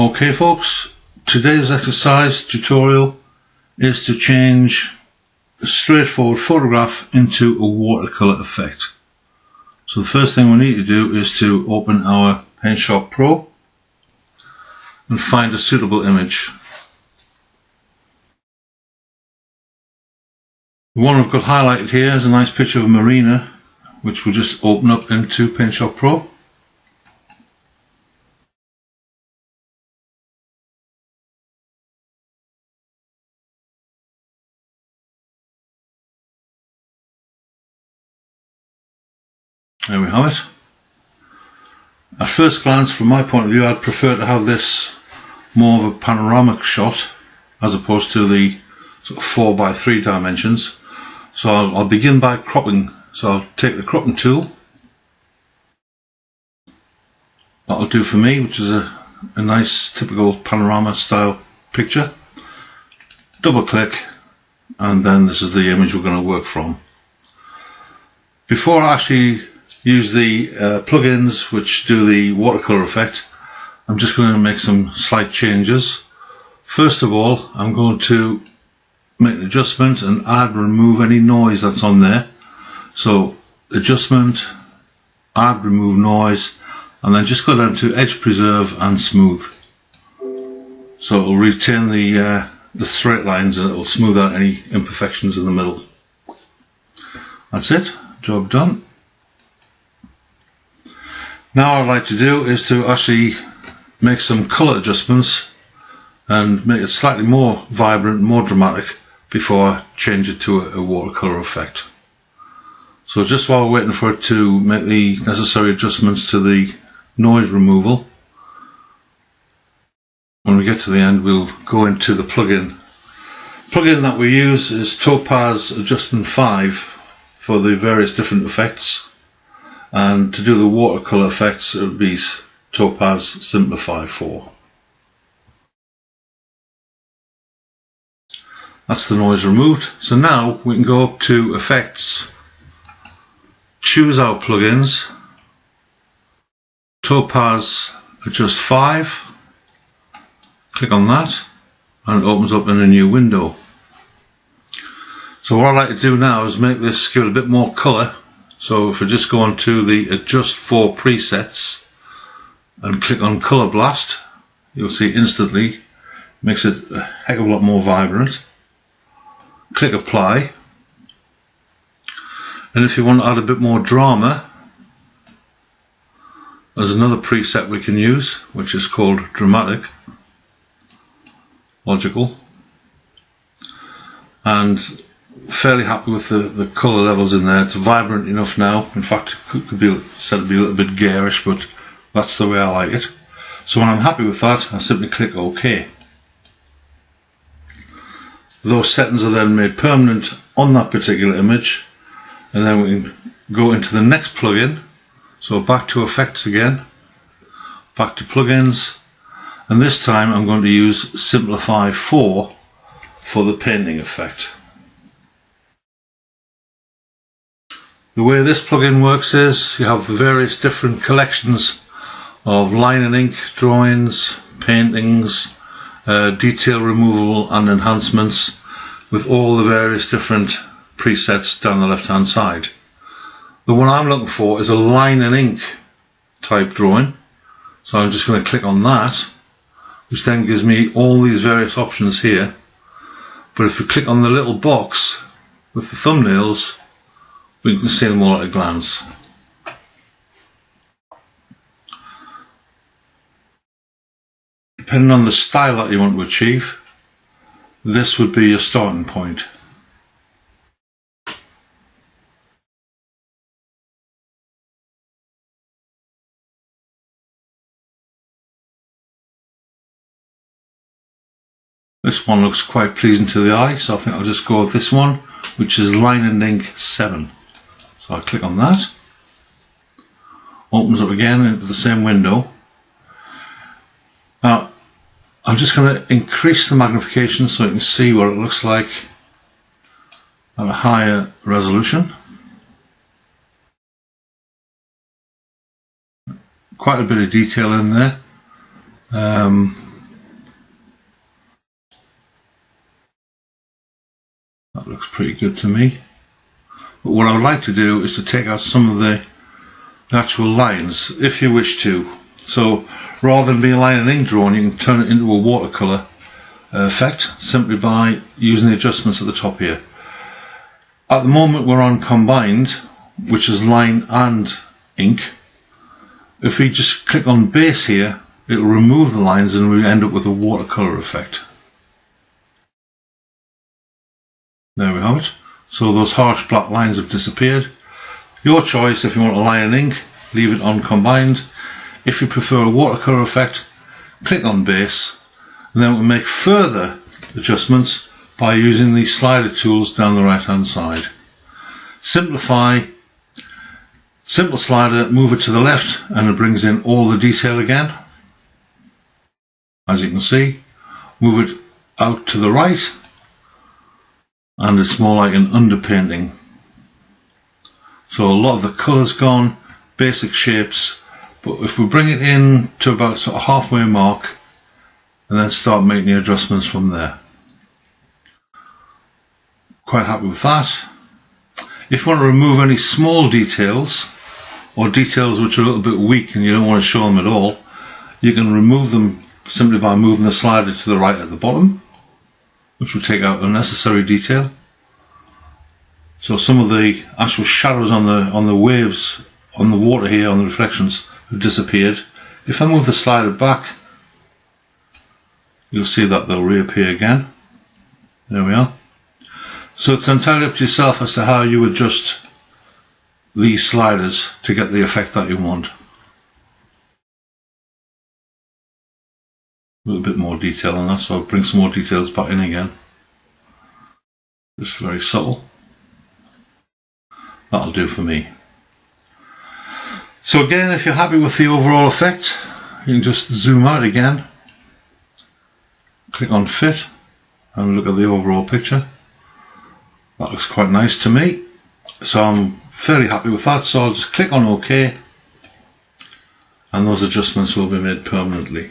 Okay folks, today's exercise tutorial is to change a straightforward photograph into a watercolour effect. So the first thing we need to do is to open our Psp Pro and find a suitable image. The one I've got highlighted here is a nice picture of a marina, which we'll just open up into Psp Pro. There we have it. At first glance, from my point of view, I'd prefer to have this more of a panoramic shot as opposed to the sort of 4x3 dimensions. So I'll begin by cropping. So I'll take the cropping tool. That'll do for me, which is a nice typical panorama style picture. Double click, and then this is the image we're going to work from. Before I actually use the plugins which do the watercolor effect, I'm just going to make some slight changes. First of all, I'm going to make an adjustment and add and remove any noise that's on there. So adjustment, add, remove noise, and then just go down to edge preserve and smooth. So it will retain the straight lines and it will smooth out any imperfections in the middle. That's it, job done. Now what I'd like to do is to actually make some colour adjustments and make it slightly more vibrant, more dramatic before I change it to a watercolour effect. So just while we're waiting for it to make the necessary adjustments to the noise removal, when we get to the end we'll go into the plugin. The plugin that we use is Topaz Adjustment 5 for the various different effects. And to do the watercolour effects, it would be Topaz Simplify 4. That's the noise removed. So now we can go up to Effects, choose our plugins, Topaz Adjust 5, click on that, and it opens up in a new window. So what I'd like to do now is make this give it a bit more colour. So if we just go on to the Adjust for Presets and click on Color Blast, you'll see instantly it makes it a heck of a lot more vibrant. Click Apply, and if you want to add a bit more drama, there's another preset we can use which is called Dramatic, Logical, and fairly happy with the colour levels in there. It's vibrant enough now. In fact, it could be said to be a little bit garish, but that's the way I like it. So when I'm happy with that, I simply click OK. Those settings are then made permanent on that particular image, and then we can go into the next plugin. So back to Effects again, back to Plugins, and this time I'm going to use Simplify 4 for the painting effect. The way this plugin works is you have various different collections of line and ink drawings, paintings, detail removal and enhancements, with all the various different presets down the left hand side. The one I'm looking for is a line and ink type drawing, so I'm just going to click on that, which then gives me all these various options here. But if you click on the little box with the thumbnails, we can see them all at a glance. Depending on the style that you want to achieve, this would be your starting point. This one looks quite pleasing to the eye, so I think I'll just go with this one, which is Line and Ink 7. So I click on that, opens up again into the same window. Now I'm just going to increase the magnification so you can see what it looks like at a higher resolution. Quite a bit of detail in there. looks pretty good to me. But what I would like to do is to take out some of the actual lines, if you wish to. So rather than being a line and ink drawing, you can turn it into a watercolour effect simply by using the adjustments at the top here. At the moment we're on combined, which is line and ink. If we just click on base here, it will remove the lines and we end up with a watercolour effect. There we have it. So those harsh black lines have disappeared. Your choice. If you want a line and ink, leave it on combined. If you prefer a watercolour effect, click on base, and then we'll make further adjustments by using the slider tools down the right hand side. Simplify, simple slider, move it to the left and it brings in all the detail again. As you can see, move it out to the right and it's more like an underpainting. So a lot of the colour's gone, basic shapes, but if we bring it in to about sort of halfway mark and then start making the adjustments from there. Quite happy with that. If you want to remove any small details or details which are a little bit weak and you don't want to show them at all, you can remove them simply by moving the slider to the right at the bottom, which will take out unnecessary detail. So some of the actual shadows on the waves on the water here, on the reflections, have disappeared. If I move the slider back, you'll see that they'll reappear again. There we are. So it's entirely up to yourself as to how you adjust these sliders to get the effect that you want. A little bit more detail on that, so I'll bring some more details back in again. Just very subtle. That'll do for me. So again, if you're happy with the overall effect, you can just zoom out again, click on fit and look at the overall picture. That looks quite nice to me, so I'm fairly happy with that. So I'll just click on OK and those adjustments will be made permanently.